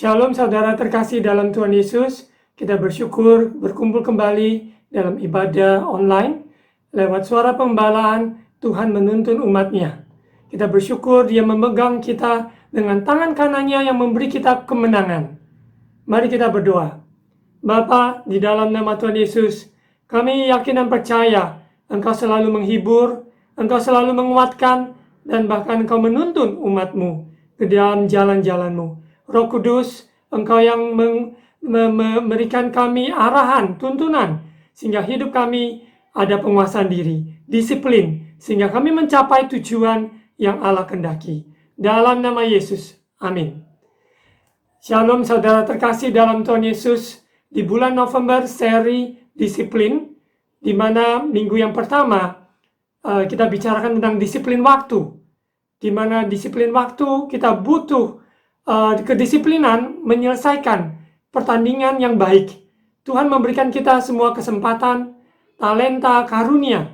Shalom saudara terkasih dalam Tuhan Yesus. Kita bersyukur berkumpul kembali dalam ibadah online. Lewat suara pembalaan, Tuhan menuntun umat-Nya. Kita bersyukur Dia memegang kita dengan tangan kanannya yang memberi kita kemenangan. Mari kita berdoa. Bapa, di dalam nama Tuhan Yesus, kami yakin dan percaya Engkau selalu menghibur, Engkau selalu menguatkan, dan bahkan Engkau menuntun umat-Mu ke dalam jalan-jalan-Mu. Roh Kudus, Engkau yang memberikan kami arahan, tuntunan, sehingga hidup kami ada penguasaan diri, disiplin, sehingga kami mencapai tujuan yang Allah kehendaki. Dalam nama Yesus, amin. Shalom saudara terkasih dalam Tuhan Yesus. Di bulan November seri disiplin, di mana minggu yang pertama kita bicarakan tentang disiplin waktu. Di mana disiplin waktu kita butuh kedisiplinan menyelesaikan pertandingan yang baik. Tuhan memberikan kita semua kesempatan, talenta, karunia,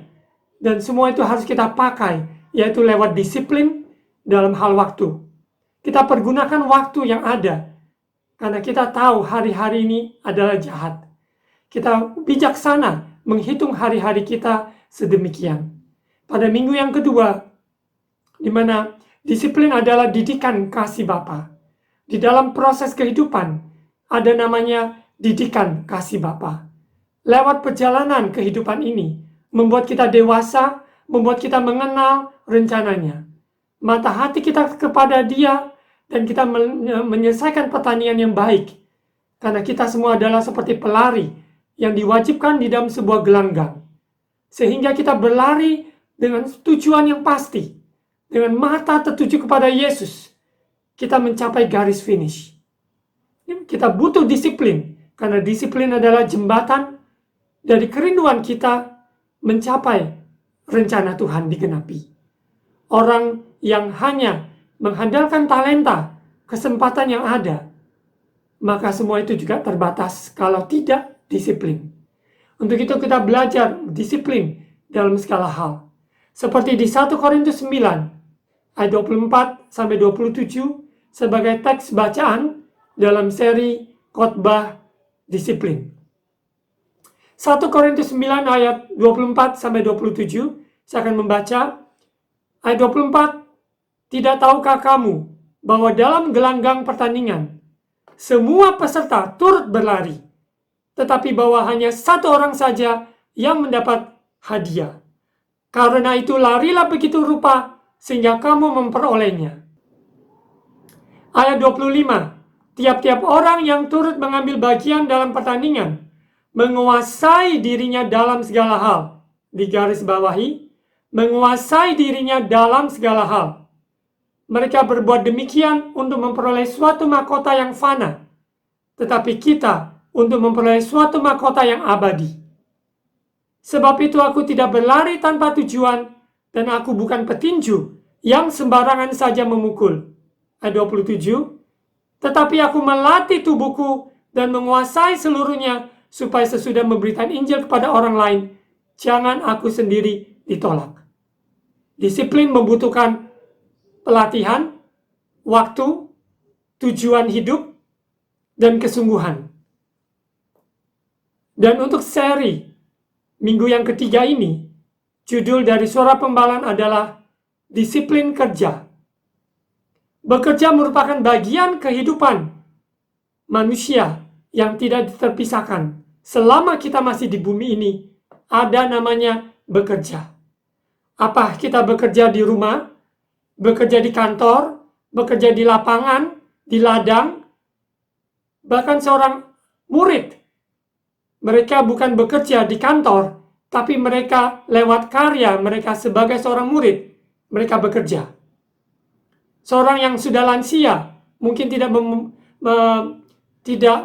dan semua itu harus kita pakai, yaitu lewat disiplin dalam hal waktu. Kita pergunakan waktu yang ada, karena kita tahu hari-hari ini adalah jahat. Kita bijaksana menghitung hari-hari kita sedemikian. Pada minggu yang kedua, di mana disiplin adalah didikan kasih Bapa. Di dalam proses kehidupan, ada namanya didikan kasih Bapa. Lewat perjalanan kehidupan ini, membuat kita dewasa, membuat kita mengenal rencananya. Mata hati kita kepada Dia, dan kita menyelesaikan pertandingan yang baik. Karena kita semua adalah seperti pelari yang diwajibkan di dalam sebuah gelanggang. Sehingga kita berlari dengan tujuan yang pasti. Dengan mata tertuju kepada Yesus. Kita mencapai garis finish. Kita butuh disiplin. Karena disiplin adalah jembatan dari kerinduan kita mencapai rencana Tuhan digenapi. Orang yang hanya mengandalkan talenta, kesempatan yang ada, maka semua itu juga terbatas kalau tidak disiplin. Untuk itu kita belajar disiplin dalam segala hal. Seperti di 1 Korintus 9 ayat 24-27 sebagai teks bacaan dalam seri khotbah disiplin. 1 Korintus 9 ayat 24-27, saya akan membaca ayat 24. Tidak tahukah kamu bahwa dalam gelanggang pertandingan, semua peserta turut berlari, tetapi bahwa hanya satu orang saja yang mendapat hadiah. Karena itu larilah begitu rupa, sehingga kamu memperolehnya. Ayat 25, tiap-tiap orang yang turut mengambil bagian dalam pertandingan, menguasai dirinya dalam segala hal. Di garis bawahi, menguasai dirinya dalam segala hal. Mereka berbuat demikian untuk memperoleh suatu mahkota yang fana, tetapi kita untuk memperoleh suatu mahkota yang abadi. Sebab itu aku tidak berlari tanpa tujuan, dan aku bukan petinju yang sembarangan saja memukul. Ayat 27, tetapi aku melatih tubuhku dan menguasai seluruhnya, supaya sesudah memberitakan Injil kepada orang lain, jangan aku sendiri ditolak. Disiplin membutuhkan pelatihan, waktu, tujuan hidup, dan kesungguhan. Dan untuk seri minggu yang ketiga ini, judul dari suara pembalaan adalah disiplin kerja. Bekerja merupakan bagian kehidupan manusia yang tidak terpisahkan. Selama kita masih di bumi ini, ada namanya bekerja. Apa kita bekerja di rumah? Bekerja di kantor, bekerja di lapangan, di ladang, bahkan seorang murid. Mereka bukan bekerja di kantor, tapi mereka lewat karya mereka sebagai seorang murid, mereka bekerja. Seorang yang sudah lansia, mungkin tidak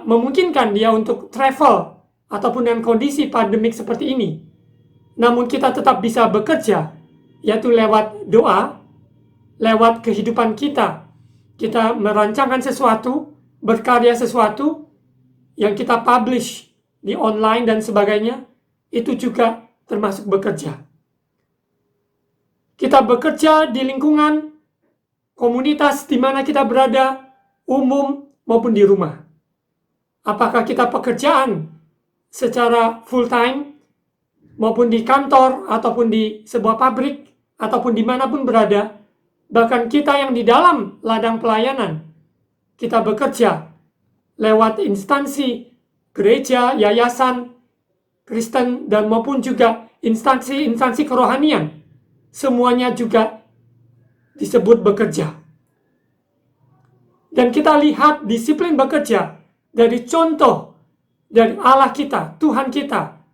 memungkinkan dia untuk travel, ataupun dengan kondisi pandemik seperti ini. Namun kita tetap bisa bekerja, yaitu lewat doa, lewat kehidupan kita. Kita merancangkan sesuatu, berkarya sesuatu, yang kita publish di online dan sebagainya, itu juga termasuk bekerja. Kita bekerja di lingkungan, komunitas di mana kita berada, umum, maupun di rumah? Apakah kita pekerjaan secara full time maupun di kantor ataupun di sebuah pabrik ataupun dimanapun berada, bahkan kita yang di dalam ladang pelayanan, kita bekerja lewat instansi gereja, yayasan Kristen, dan maupun juga instansi-instansi kerohanian, semuanya juga disebut bekerja. Dan kita lihat disiplin bekerja dari contoh dari Allah kita, Tuhan kita.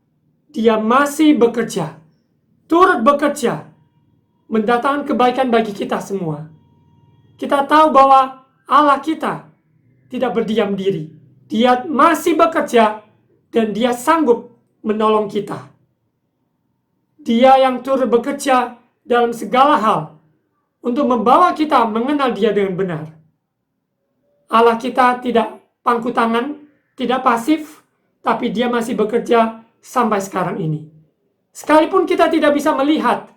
Dia masih bekerja, turut bekerja, mendatangkan kebaikan bagi kita semua. Kita tahu bahwa Allah kita tidak berdiam diri. Dia masih bekerja dan dia sanggup menolong kita. Dia yang turut bekerja dalam segala hal untuk membawa kita mengenal Dia dengan benar. Allah kita tidak pangku tangan, tidak pasif, tapi Dia masih bekerja sampai sekarang ini. Sekalipun kita tidak bisa melihat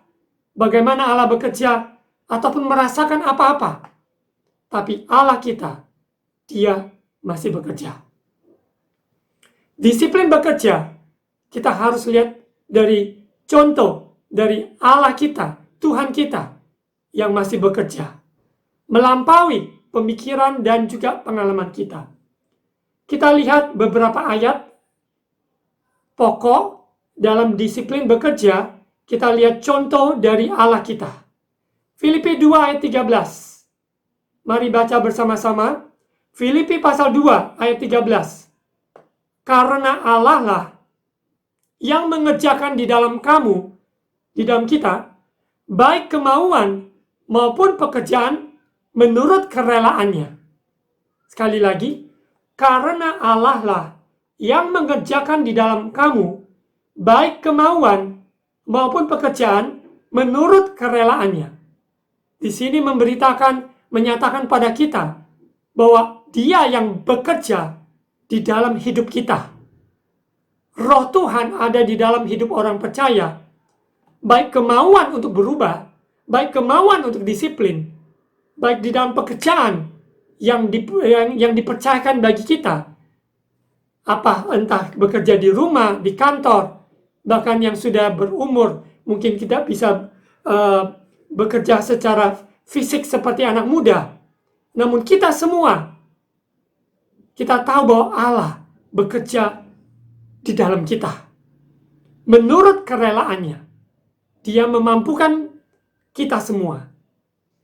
bagaimana Allah bekerja ataupun merasakan apa-apa, tapi Allah kita, Dia masih bekerja. Disiplin bekerja, kita harus lihat dari contoh dari Allah kita, Tuhan kita, yang masih bekerja, melampaui pemikiran dan juga pengalaman kita. Kita lihat beberapa ayat pokok dalam disiplin bekerja. Kita lihat contoh dari Allah kita. Filipi 2 ayat 13. Mari baca bersama-sama. Filipi pasal 2 ayat 13. Karena Allah lah yang mengerjakan di dalam kamu, di dalam kita, baik kemauan maupun pekerjaan menurut kerelaannya. Sekali lagi, karena Allah lah yang mengerjakan di dalam kamu, baik kemauan maupun pekerjaan menurut kerelaannya. Di sini menyatakan pada kita bahwa Dia yang bekerja di dalam hidup kita. Roh Tuhan ada di dalam hidup orang percaya, baik kemauan untuk berubah, baik kemauan untuk disiplin, baik di dalam pekerjaan yang dipercayakan bagi kita, entah bekerja di rumah, di kantor, bahkan yang sudah berumur, mungkin kita bisa bekerja secara fisik seperti anak muda. Namun kita semua, kita tahu bahwa Allah bekerja di dalam kita. Menurut kerelaannya, Dia memampukan kita semua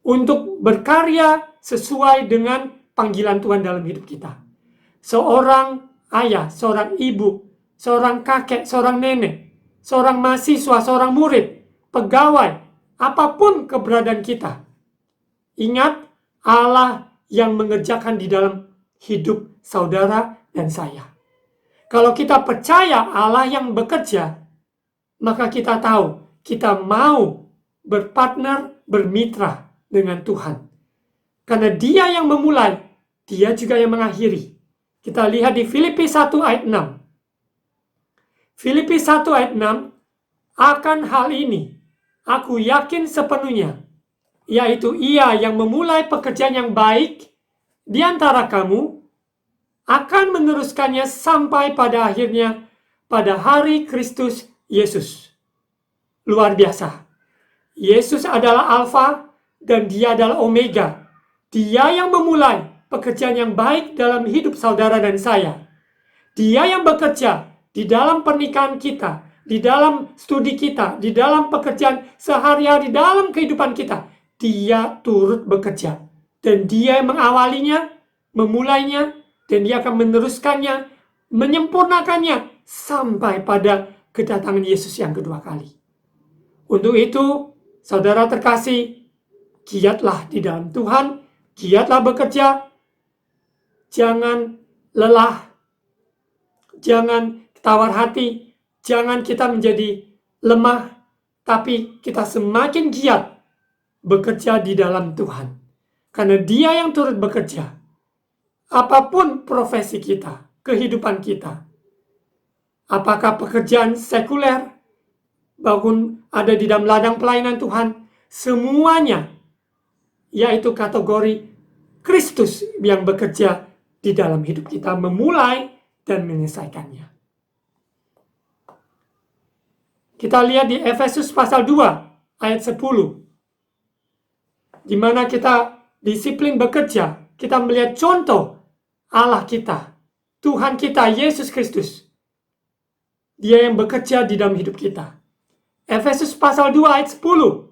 untuk berkarya sesuai dengan panggilan Tuhan dalam hidup kita. Seorang ayah, seorang ibu, seorang kakek, seorang nenek, seorang mahasiswa, seorang murid, pegawai, apapun keberadaan kita. Ingat, Allah yang mengerjakan di dalam hidup saudara dan saya. Kalau kita percaya Allah yang bekerja, maka kita tahu kita mau berpartner, bermitra dengan Tuhan. Karena Dia yang memulai, Dia juga yang mengakhiri. Kita lihat di Filipi 1 ayat 6. Filipi 1 ayat 6, akan hal ini aku yakin sepenuhnya, yaitu Ia yang memulai pekerjaan yang baik di antara kamu, akan meneruskannya sampai pada akhirnya pada hari Kristus Yesus. Luar biasa. Yesus adalah Alfa dan Dia adalah Omega. Dia yang memulai pekerjaan yang baik dalam hidup saudara dan saya. Dia yang bekerja di dalam pernikahan kita, di dalam studi kita, di dalam pekerjaan sehari-hari, dalam kehidupan kita. Dia turut bekerja. Dan Dia yang mengawalinya, memulainya, dan Dia akan meneruskannya, menyempurnakannya sampai pada kedatangan Yesus yang kedua kali. Untuk itu, saudara terkasih, giatlah di dalam Tuhan, giatlah bekerja, jangan lelah, jangan tawar hati, jangan kita menjadi lemah, tapi kita semakin giat bekerja di dalam Tuhan. Karena Dia yang turut bekerja. Apapun profesi kita, kehidupan kita, apakah pekerjaan sekuler, bahkan ada di dalam ladang pelayanan Tuhan, semuanya yaitu kategori Kristus yang bekerja di dalam hidup kita, memulai dan menyelesaikannya. Kita lihat di Efesus pasal 2 ayat 10. Di mana kita disiplin bekerja, kita melihat contoh Allah kita, Tuhan kita, Yesus Kristus. Dia yang bekerja di dalam hidup kita. Efesus pasal 2 ayat 10.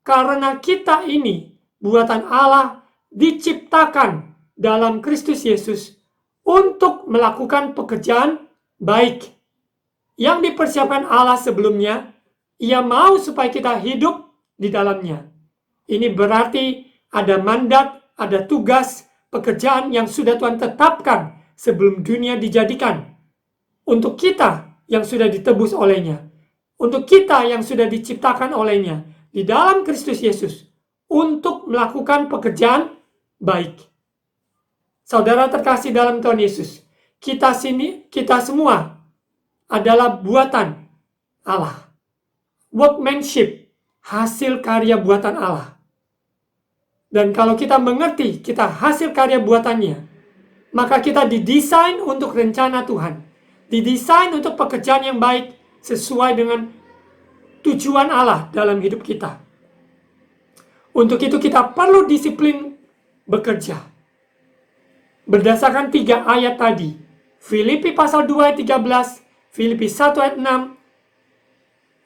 Karena kita ini buatan Allah diciptakan dalam Kristus Yesus untuk melakukan pekerjaan baik yang dipersiapkan Allah sebelumnya. Ia mau supaya kita hidup di dalamnya. Ini berarti ada mandat, ada tugas, pekerjaan yang sudah Tuhan tetapkan sebelum dunia dijadikan. Untuk kita yang sudah ditebus olehnya. Untuk kita yang sudah diciptakan olehnya. Di dalam Kristus Yesus. Untuk melakukan pekerjaan baik. Saudara terkasih dalam Tuhan Yesus. Kita semua adalah buatan Allah. Workmanship, hasil karya buatan Allah. Dan kalau kita mengerti kita hasil karya buatannya, maka kita didesain untuk rencana Tuhan. Didesain untuk pekerjaan yang baik sesuai dengan tujuan Allah dalam hidup kita. Untuk itu kita perlu disiplin bekerja. Berdasarkan 3 ayat tadi. Filipi pasal 2 ayat 13, Filipi 1 ayat 6,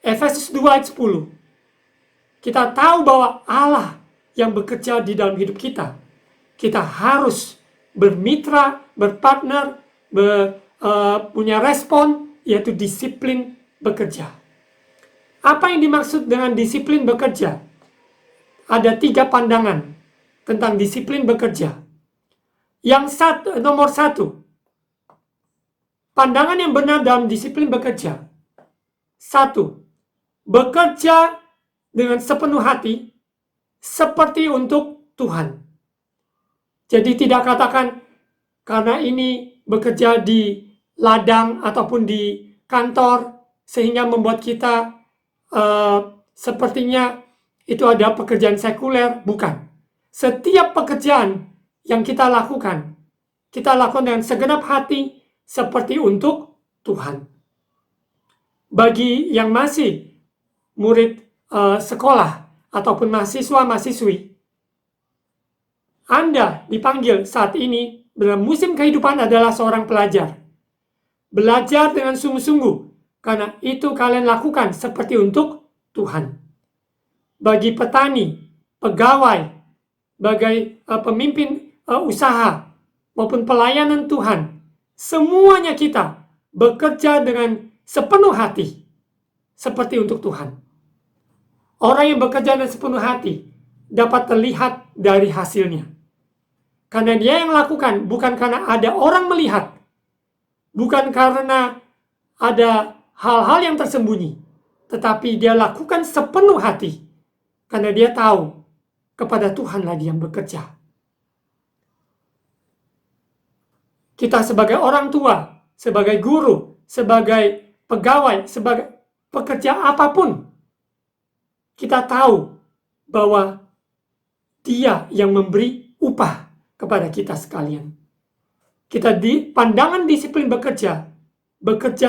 Efesus 2 ayat 10. Kita tahu bahwa Allah yang bekerja di dalam hidup kita. Kita harus bermitra, berpartner, punya respon, yaitu disiplin bekerja. Apa yang dimaksud dengan disiplin bekerja? Ada 3 pandangan tentang disiplin bekerja. Nomor 1. Pandangan yang benar dalam disiplin bekerja. 1. Bekerja dengan sepenuh hati seperti untuk Tuhan. Jadi tidak katakan karena ini bekerja di ladang ataupun di kantor sehingga membuat kita sepertinya itu ada pekerjaan sekuler. Bukan. Setiap pekerjaan yang kita lakukan dengan segenap hati seperti untuk Tuhan. Bagi yang masih murid sekolah ataupun mahasiswa-mahasiswi, Anda dipanggil saat ini dalam musim kehidupan adalah seorang pelajar. Belajar dengan sungguh-sungguh, karena itu kalian lakukan seperti untuk Tuhan. Bagi petani, pegawai, bagi pemimpin usaha, maupun pelayanan Tuhan, semuanya kita bekerja dengan sepenuh hati, seperti untuk Tuhan. Orang yang bekerja dengan sepenuh hati dapat terlihat dari hasilnya. Karena dia yang lakukan, bukan karena ada orang melihat, bukan karena ada hal-hal yang tersembunyi, tetapi dia lakukan sepenuh hati, karena dia tahu kepada Tuhanlah dia yang bekerja. Kita sebagai orang tua, sebagai guru, sebagai pegawai, sebagai pekerja apapun, kita tahu bahwa Dia yang memberi upah kepada kita sekalian. Kita di pandangan disiplin bekerja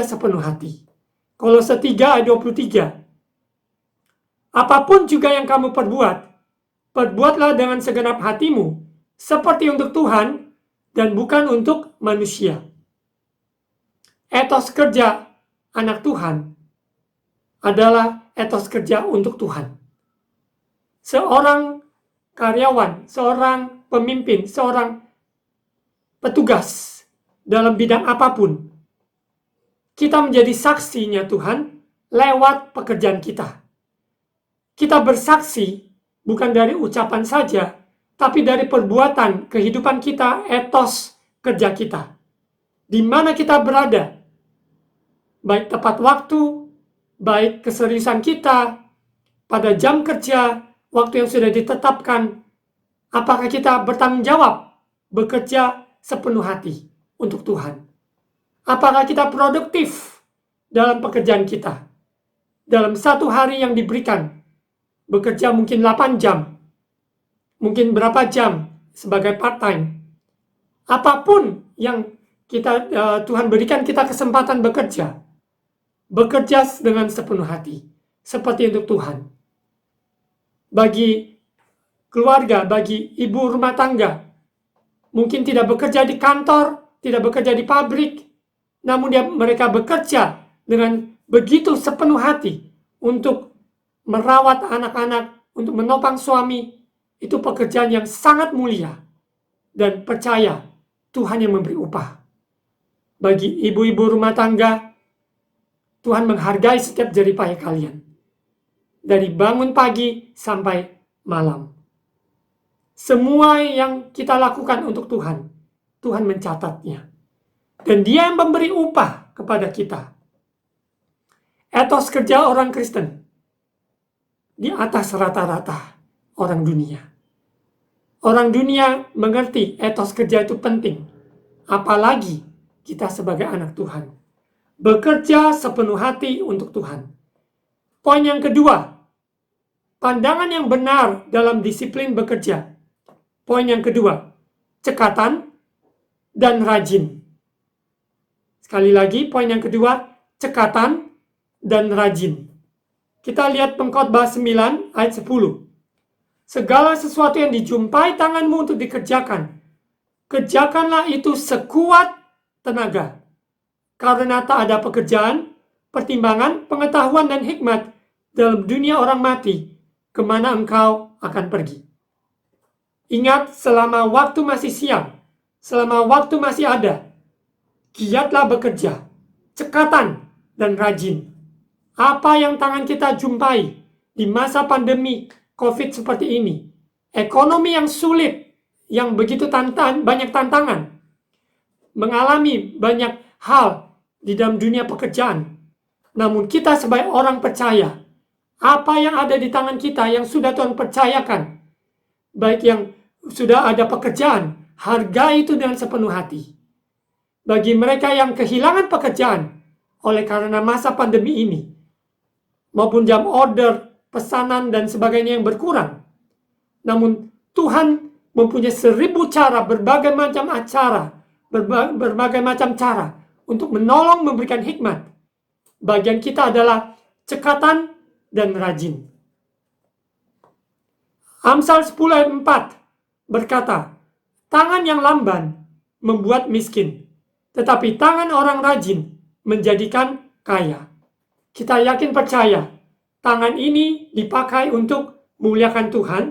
sepenuh hati. Kolose 3 ayat 23. Apapun juga yang kamu perbuat, perbuatlah dengan segenap hatimu, seperti untuk Tuhan dan bukan untuk manusia. Etos kerja anak Tuhan adalah etos kerja untuk Tuhan. Seorang karyawan, seorang pemimpin, seorang petugas dalam bidang apapun, kita menjadi saksinya Tuhan lewat pekerjaan kita. Kita bersaksi bukan dari ucapan saja, tapi dari perbuatan, kehidupan kita, etos kerja kita. Di mana kita berada, baik tepat waktu, baik keseriusan kita, pada jam kerja, waktu yang sudah ditetapkan, apakah kita bertanggung jawab, bekerja sepenuh hati untuk Tuhan. Apakah kita produktif dalam pekerjaan kita. Dalam satu hari yang diberikan, bekerja mungkin 8 jam, mungkin berapa jam sebagai part-time. Apapun yang Tuhan berikan kita kesempatan bekerja dengan sepenuh hati, seperti untuk Tuhan. Bagi keluarga, bagi ibu rumah tangga, mungkin tidak bekerja di kantor, tidak bekerja di pabrik, namun mereka bekerja dengan begitu sepenuh hati untuk merawat anak-anak, untuk menopang suami. Itu pekerjaan yang sangat mulia, dan percaya Tuhan yang memberi upah. Bagi ibu-ibu rumah tangga, Tuhan menghargai setiap jerih payah kalian, dari bangun pagi sampai malam. Semua yang kita lakukan untuk Tuhan, Tuhan mencatatnya. Dan Dia yang memberi upah kepada kita. Etos kerja orang Kristen di atas rata-rata orang dunia. Orang dunia mengerti etos kerja itu penting. Apalagi kita sebagai anak Tuhan. Bekerja sepenuh hati untuk Tuhan. Poin yang kedua, pandangan yang benar dalam disiplin bekerja. Poin yang kedua, cekatan dan rajin. Sekali lagi, poin yang kedua, cekatan dan rajin. Kita lihat Pengkhotbah 9 ayat 10. Segala sesuatu yang dijumpai tanganmu untuk dikerjakan, kerjakanlah itu sekuat tenaga. Karena tak ada pekerjaan, pertimbangan, pengetahuan, dan hikmat dalam dunia orang mati, kemana engkau akan pergi. Ingat, selama waktu masih siang, selama waktu masih ada, giatlah bekerja, cekatan, dan rajin. Apa yang tangan kita jumpai di masa pandemi COVID seperti ini, ekonomi yang sulit, yang begitu banyak tantangan, mengalami banyak hal di dalam dunia pekerjaan. Namun kita sebagai orang percaya, apa yang ada di tangan kita yang sudah Tuhan percayakan, baik yang sudah ada pekerjaan, hargai itu dengan sepenuh hati. Bagi mereka yang kehilangan pekerjaan oleh karena masa pandemi ini, maupun jam order, pesanan, dan sebagainya yang berkurang. Namun Tuhan mempunyai 1000 cara, berbagai macam cara untuk menolong, memberikan hikmat. Bagian kita adalah cekatan dan rajin. Amsal 10 ayat 4 berkata, tangan yang lamban membuat miskin, tetapi tangan orang rajin menjadikan kaya. Kita yakin percaya, tangan ini dipakai untuk muliakan Tuhan,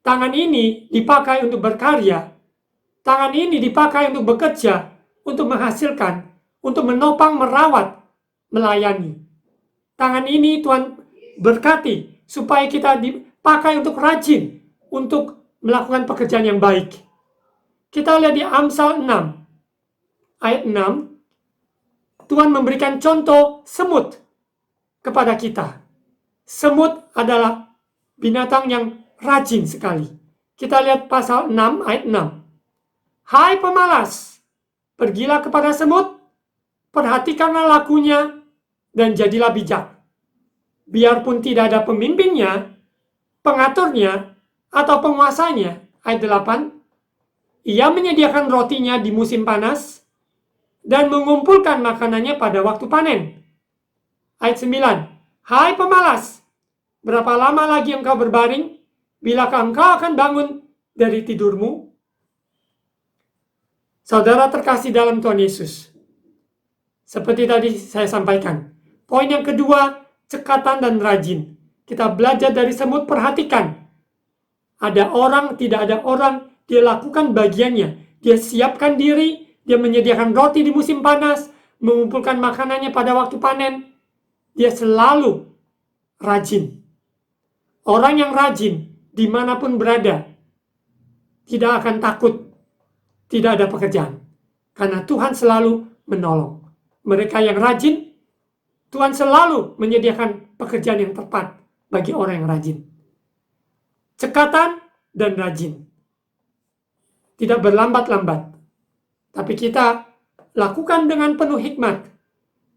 tangan ini dipakai untuk berkarya, tangan ini dipakai untuk bekerja, untuk menghasilkan, untuk menopang, merawat, melayani. Tangan ini Tuhan berkati supaya kita dipakai untuk rajin, untuk melakukan pekerjaan yang baik. Kita lihat di Amsal 6 ayat 6, Tuhan memberikan contoh semut kepada kita. Semut adalah binatang yang rajin sekali. Kita lihat pasal 6 ayat 6. Hai pemalas, pergilah kepada semut, perhatikanlah lakunya, dan jadilah bijak. Biarpun tidak ada pemimpinnya, pengaturnya, atau penguasanya. Ayat 8. Ia menyediakan rotinya di musim panas, dan mengumpulkan makanannya pada waktu panen. Ayat 9. Hai pemalas, berapa lama lagi engkau berbaring? Bilakah engkau akan bangun dari tidurmu? Saudara terkasih dalam Tuhan Yesus, seperti tadi saya sampaikan, poin yang kedua, cekatan dan rajin. Kita belajar dari semut, perhatikan. Ada orang, tidak ada orang, dia lakukan bagiannya. Dia siapkan diri, dia menyediakan roti di musim panas, mengumpulkan makanannya pada waktu panen. Dia selalu rajin. Orang yang rajin, dimanapun berada, tidak akan takut tidak ada pekerjaan. Karena Tuhan selalu menolong. Mereka yang rajin, Tuhan selalu menyediakan pekerjaan yang tepat bagi orang yang rajin. Cekatan dan rajin. Tidak berlambat-lambat. Tapi kita lakukan dengan penuh hikmat.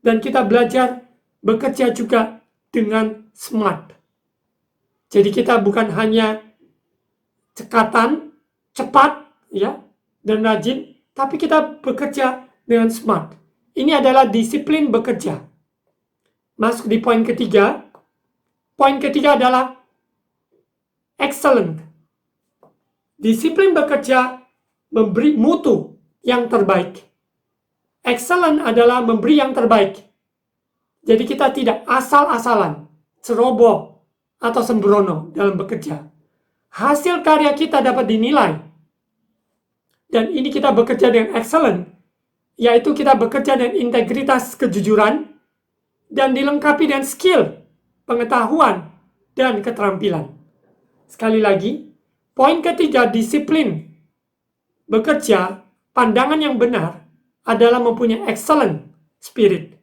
Dan kita belajar bekerja juga dengan smart. Jadi kita bukan hanya cekatan, cepat, ya, dan rajin, tapi kita bekerja dengan smart. Ini adalah disiplin bekerja. Masuk di poin ketiga. Poin ketiga adalah excellent. Disiplin bekerja memberi mutu yang terbaik. Excellent adalah memberi yang terbaik. Jadi kita tidak asal-asalan, ceroboh, atau sembrono dalam bekerja. Hasil karya kita dapat dinilai. Dan ini kita bekerja dengan excellent, yaitu kita bekerja dengan integritas kejujuran, dan dilengkapi dengan skill, pengetahuan, dan keterampilan. Sekali lagi, poin ketiga, disiplin bekerja, pandangan yang benar adalah mempunyai excellent spirit.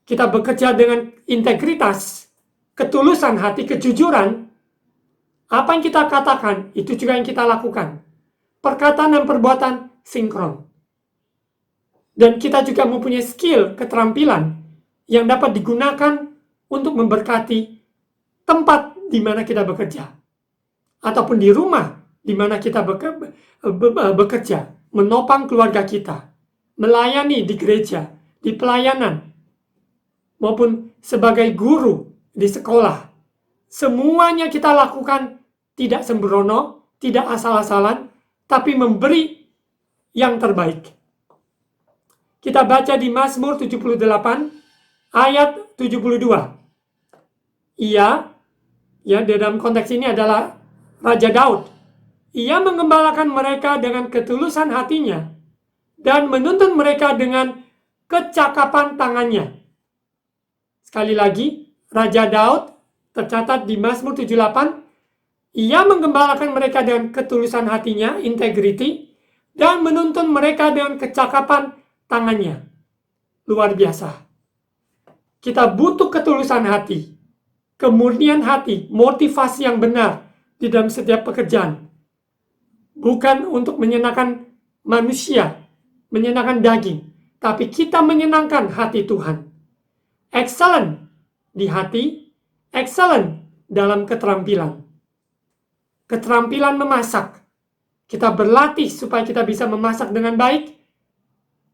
Kita bekerja dengan integritas, ketulusan hati, kejujuran. Apa yang kita katakan, itu juga yang kita lakukan. Perkataan dan perbuatan sinkron. Dan kita juga mempunyai skill, keterampilan yang dapat digunakan untuk memberkati tempat di mana kita bekerja. Ataupun di rumah di mana kita bekerja, menopang keluarga kita, melayani di gereja, di pelayanan, maupun sebagai guru di sekolah. Semuanya kita lakukan tidak sembrono, tidak asal-asalan, tapi memberi yang terbaik. Kita baca di Mazmur 78 ayat 72. Ia, dalam konteks ini adalah Raja Daud. Ia menggembalakan mereka dengan ketulusan hatinya dan menuntun mereka dengan kecakapan tangannya. Sekali lagi, Raja Daud tercatat di Mazmur 78. Ia menggembalakan mereka dengan ketulusan hatinya, integrity, dan menuntun mereka dengan kecakapan tangannya. Luar biasa. Kita butuh ketulusan hati, kemurnian hati, motivasi yang benar di dalam setiap pekerjaan. Bukan untuk menyenangkan manusia, menyenangkan daging, tapi kita menyenangkan hati Tuhan. Excellent di hati, excellent dalam keterampilan. Keterampilan memasak. Kita berlatih supaya kita bisa memasak dengan baik.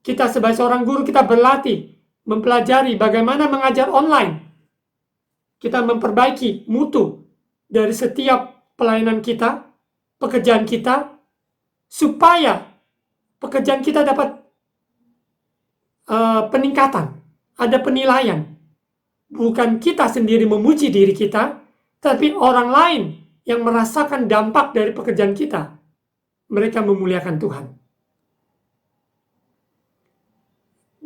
Kita sebagai seorang guru, kita berlatih, mempelajari bagaimana mengajar online. Kita memperbaiki mutu dari setiap pelayanan kita, pekerjaan kita, supaya pekerjaan kita dapat peningkatan, ada penilaian. Bukan kita sendiri memuji diri kita, tapi orang lain yang merasakan dampak dari pekerjaan kita, mereka memuliakan Tuhan.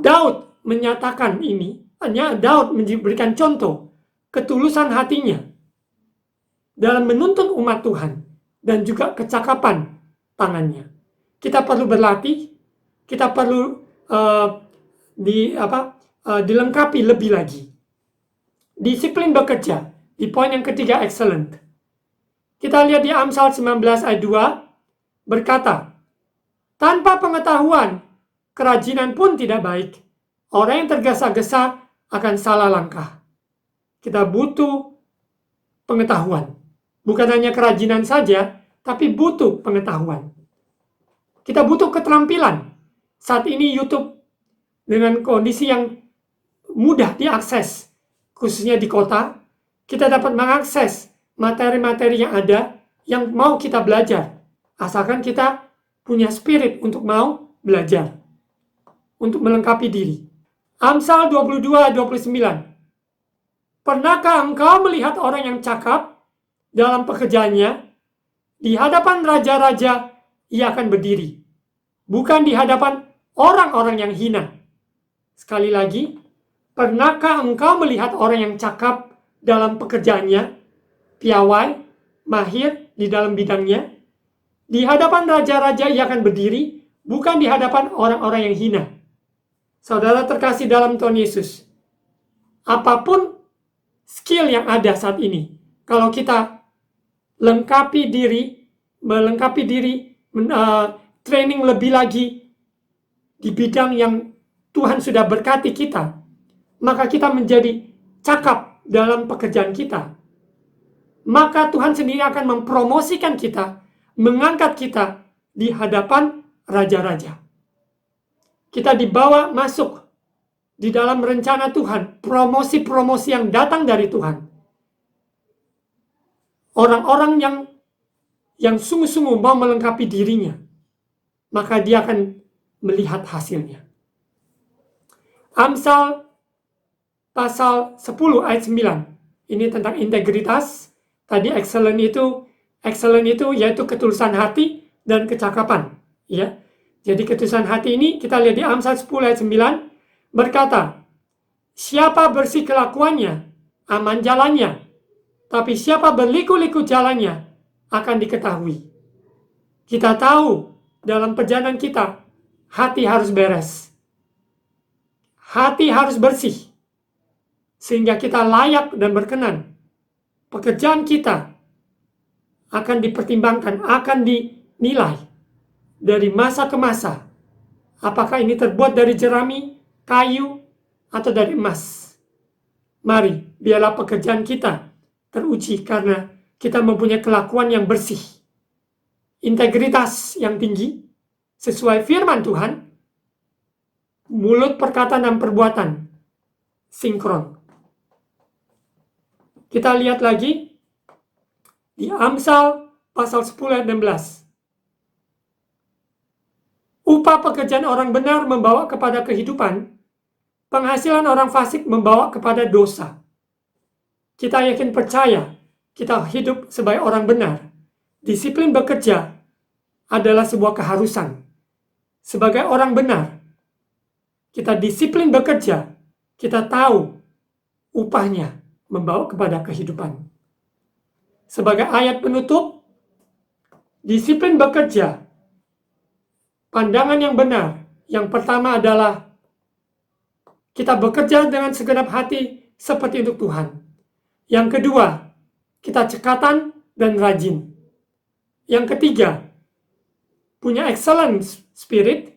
Daud menyatakan ini, hanya Daud memberikan contoh ketulusan hatinya dalam menuntun umat Tuhan dan juga kecakapan tangannya. Kita perlu berlatih, kita perlu dilengkapi lebih lagi. Disiplin bekerja, di poin yang ketiga, excellent. Kita lihat di Amsal 19 ayat 2, berkata, tanpa pengetahuan, kerajinan pun tidak baik. Orang yang tergesa-gesa akan salah langkah. Kita butuh pengetahuan. Bukan hanya kerajinan saja, tapi butuh pengetahuan. Kita butuh keterampilan. Saat ini YouTube dengan kondisi yang mudah diakses, khususnya di kota, kita dapat mengakses materi-materi yang ada yang mau kita belajar. Asalkan kita punya spirit untuk mau belajar. Untuk melengkapi diri. Amsal 22:29. Pernahkah engkau melihat orang yang cakap dalam pekerjaannya? Di hadapan raja-raja ia akan berdiri. Bukan di hadapan orang-orang yang hina. Sekali lagi, pernahkah engkau melihat orang yang cakap dalam pekerjaannya? Piawai, mahir di dalam bidangnya. Di hadapan raja-raja ia akan berdiri, bukan di hadapan orang-orang yang hina. Saudara terkasih dalam Tuhan Yesus, apapun skill yang ada saat ini, kalau kita melengkapi diri, training lebih lagi di bidang yang Tuhan sudah berkati kita, maka kita menjadi cakap dalam pekerjaan kita. Maka Tuhan sendiri akan mempromosikan kita, mengangkat kita di hadapan raja-raja. Kita dibawa masuk di dalam rencana Tuhan, promosi-promosi yang datang dari Tuhan. Orang-orang yang sungguh-sungguh mau melengkapi dirinya, maka dia akan melihat hasilnya. Amsal pasal 10 ayat 9. Ini tentang integritas. Tadi excellent itu yaitu ketulusan hati dan kecakapan. Ya. Jadi ketulusan hati ini kita lihat di Amsal 10 ayat 9 berkata, siapa bersih kelakuannya, aman jalannya. Tapi siapa berliku-liku jalannya, akan diketahui. Kita tahu dalam perjalanan kita, hati harus beres. Hati harus bersih. Sehingga kita layak dan berkenan. Pekerjaan kita akan dipertimbangkan, akan dinilai dari masa ke masa. Apakah ini terbuat dari jerami, kayu, atau dari emas. Mari, biarlah pekerjaan kita teruji karena kita mempunyai kelakuan yang bersih. Integritas yang tinggi, sesuai firman Tuhan, mulut, perkataan, dan perbuatan sinkron. Kita lihat lagi di Amsal pasal 10 ayat 16. Upah pekerjaan orang benar membawa kepada kehidupan, penghasilan orang fasik membawa kepada dosa. Kita yakin percaya, kita hidup sebagai orang benar. Disiplin bekerja adalah sebuah keharusan. Sebagai orang benar, kita disiplin bekerja, kita tahu upahnya membawa kepada kehidupan. Sebagai ayat penutup, disiplin bekerja, pandangan yang benar. Yang pertama adalah kita bekerja dengan segenap hati seperti untuk Tuhan. Yang kedua, kita cekatan dan rajin. Yang ketiga, punya excellent spirit,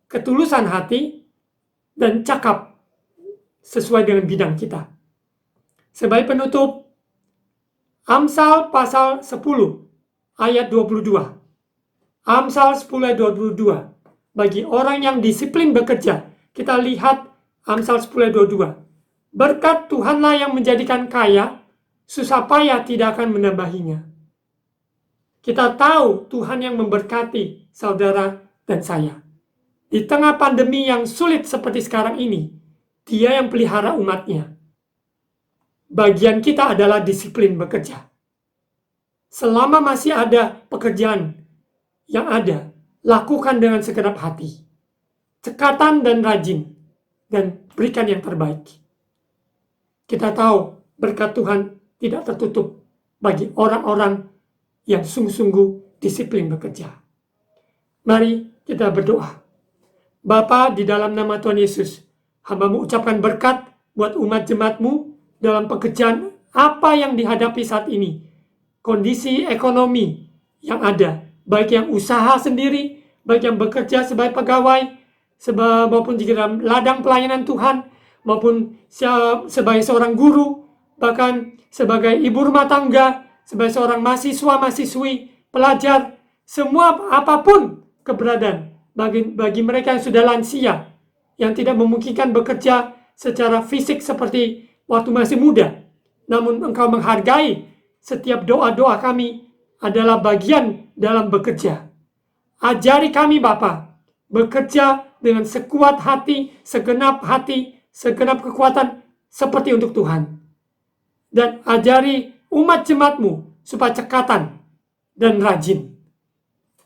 ketulusan hati, dan cakap sesuai dengan bidang kita. Sebagai penutup, Amsal pasal 10 ayat 22. Amsal 10 ayat 22. Bagi orang yang disiplin bekerja, kita lihat Amsal 10 ayat 22. Berkat Tuhanlah yang menjadikan kaya, susah payah tidak akan menambahinya. Kita tahu Tuhan yang memberkati saudara dan saya. Di tengah pandemi yang sulit seperti sekarang ini, Dia yang pelihara umatnya. Bagian kita adalah disiplin bekerja. Selama masih ada pekerjaan yang ada, lakukan dengan segenap hati. Cekatan dan rajin, dan berikan yang terbaik. Kita tahu berkat Tuhan tidak tertutup bagi orang-orang yang sungguh-sungguh disiplin bekerja. Mari kita berdoa. Bapa, di dalam nama Tuhan Yesus, hamba-Mu ucapkan berkat buat umat jemaat-Mu dalam pekerjaan apa yang dihadapi saat ini. Kondisi ekonomi yang ada, baik yang usaha sendiri, baik yang bekerja sebagai pegawai, maupun di dalam ladang pelayanan Tuhan, maupun sebagai seorang guru, bahkan sebagai ibu rumah tangga, sebagai seorang mahasiswa-mahasiswi, pelajar, semua apapun keberadaan bagi mereka yang sudah lansia, yang tidak memungkinkan bekerja secara fisik seperti waktu masih muda. Namun Engkau menghargai setiap doa-doa kami adalah bagian dalam bekerja. Ajari kami Bapa, bekerja dengan sekuat hati, segenap kekuatan seperti untuk Tuhan. Dan ajari umat jemaat-Mu supaya cekatan dan rajin.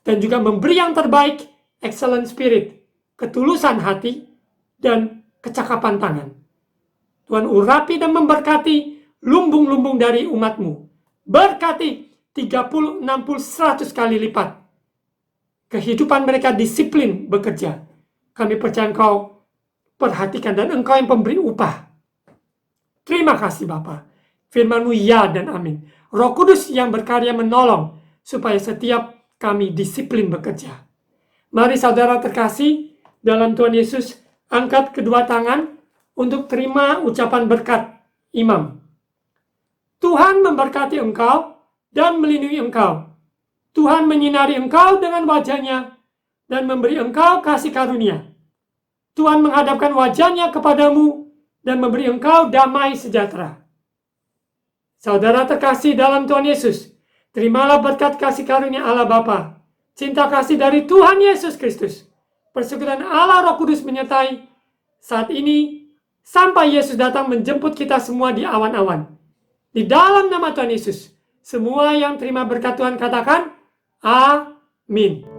Dan juga memberi yang terbaik, excellent spirit, ketulusan hati, dan kecakapan tangan. Tuhan urapi dan memberkati lumbung-lumbung dari umat-Mu. Berkati 30, 60, 100 kali lipat. Kehidupan mereka disiplin bekerja. Kami percaya Engkau perhatikan dan Engkau yang pemberi upah. Terima kasih Bapa. Firman-Mu ya dan amin. Roh Kudus yang berkarya menolong supaya setiap kami disiplin bekerja. Mari saudara terkasih dalam Tuhan Yesus, angkat kedua tangan untuk terima ucapan berkat imam. Tuhan memberkati engkau dan melindungi engkau. Tuhan menyinari engkau dengan wajah-Nya dan memberi engkau kasih karunia. Tuhan menghadapkan wajah-Nya kepadamu dan memberi engkau damai sejahtera. Saudara terkasih dalam Tuhan Yesus, terimalah berkat kasih karunia Allah Bapa, cinta kasih dari Tuhan Yesus Kristus, persekutuan Allah Roh Kudus menyertai saat ini sampai Yesus datang menjemput kita semua di awan-awan. Di dalam nama Tuhan Yesus, semua yang terima berkat Tuhan katakan, Amin.